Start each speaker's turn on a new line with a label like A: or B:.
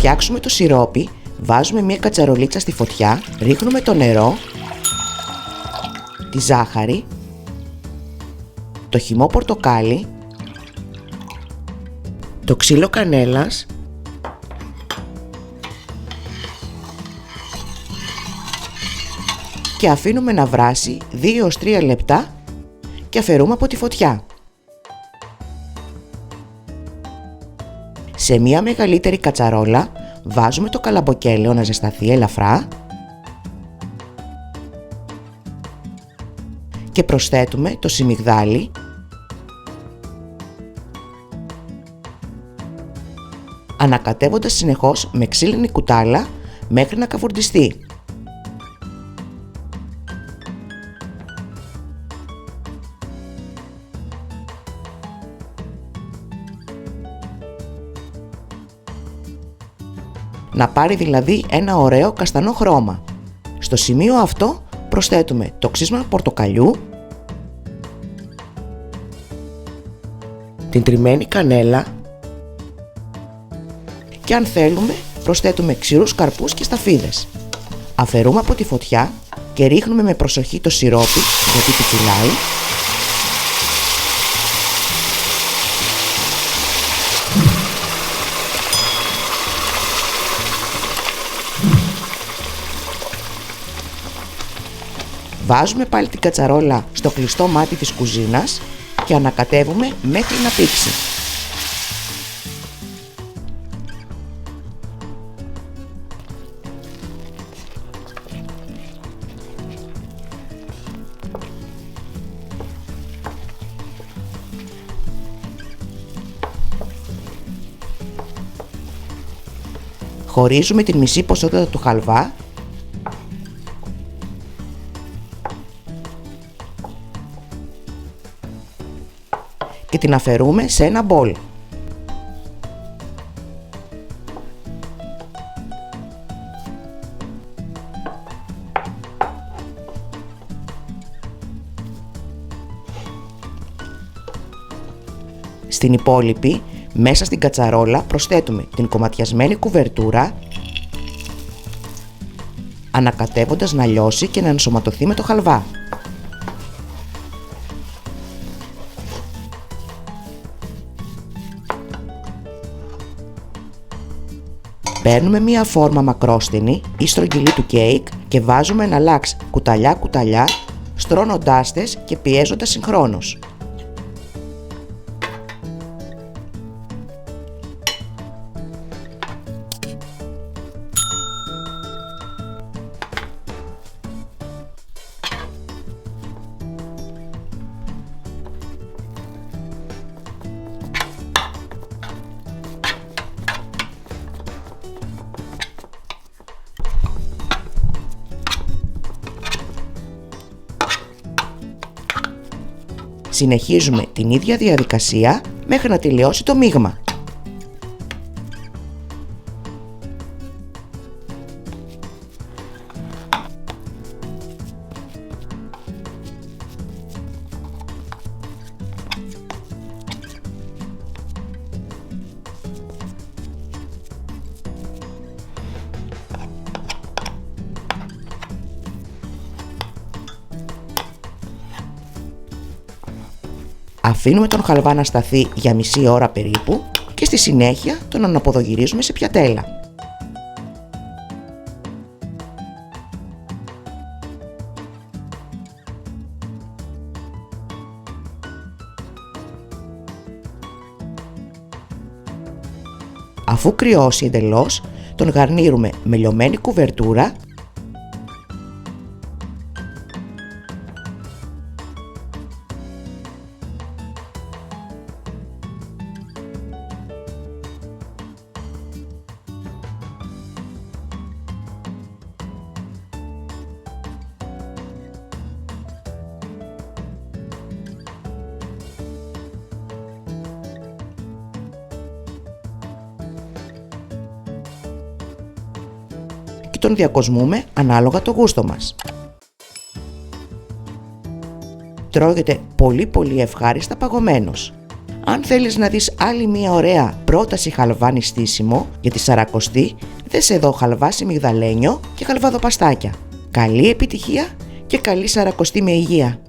A: φτιάξουμε το σιρόπι, βάζουμε μια κατσαρολίτσα στη φωτιά, ρίχνουμε το νερό, τη ζάχαρη, το χυμό πορτοκάλι, το ξύλο κανέλας, και αφήνουμε να βράσει 2-3 λεπτά και αφαιρούμε από τη φωτιά. Σε μια μεγαλύτερη κατσαρόλα βάζουμε το καλαμποκέλαιο να ζεσταθεί ελαφρά και προσθέτουμε το σιμιγδάλι, ανακατεύοντας συνεχώς με ξύλινη κουτάλα μέχρι να καβουρντιστεί. Να πάρει δηλαδή ένα ωραίο καστανό χρώμα. Στο σημείο αυτό προσθέτουμε το ξύσμα πορτοκαλιού, την τριμμένη κανέλα και αν θέλουμε προσθέτουμε ξηρούς καρπούς και σταφίδες. Αφαιρούμε από τη φωτιά και ρίχνουμε με προσοχή το σιρόπι γιατί πιτσιλάει. Βάζουμε πάλι την κατσαρόλα στο κλειστό μάτι της κουζίνας και ανακατεύουμε μέχρι να πήξει. Χωρίζουμε την μισή ποσότητα του χαλβά και την αφαιρούμε σε ένα μπολ. Στην υπόλοιπη, μέσα στην κατσαρόλα προσθέτουμε την κομματιασμένη κουβερτούρα, ανακατεύοντας να λιώσει και να ενσωματωθεί με το χαλβά. Παίρνουμε μία φόρμα μακρόστενη ή στρογγυλή του κέικ και βάζουμε ένα λάξ κουταλιά-κουταλιά, στρώνοντάς τες και πιέζοντας συγχρόνως. Συνεχίζουμε την ίδια διαδικασία μέχρι να τελειώσει το μείγμα. Αφήνουμε τον χαλβά να σταθεί για μισή ώρα περίπου και στη συνέχεια τον αναποδογυρίζουμε σε πιατέλα. Αφού κρυώσει εντελώς, τον γαρνίρουμε με λιωμένη κουβερτούρα, και τον διακοσμούμε ανάλογα το γούστο μας. Τρώγεται πολύ ευχάριστα παγωμένος. Αν θέλεις να δεις άλλη μια ωραία πρόταση χαλβάνι στήσιμο για τη Σαρακοστή, δες εδώ χαλβάσι μυγδαλένιο και χαλβαδοπαστάκια. Καλή επιτυχία και καλή Σαρακοστή με υγεία!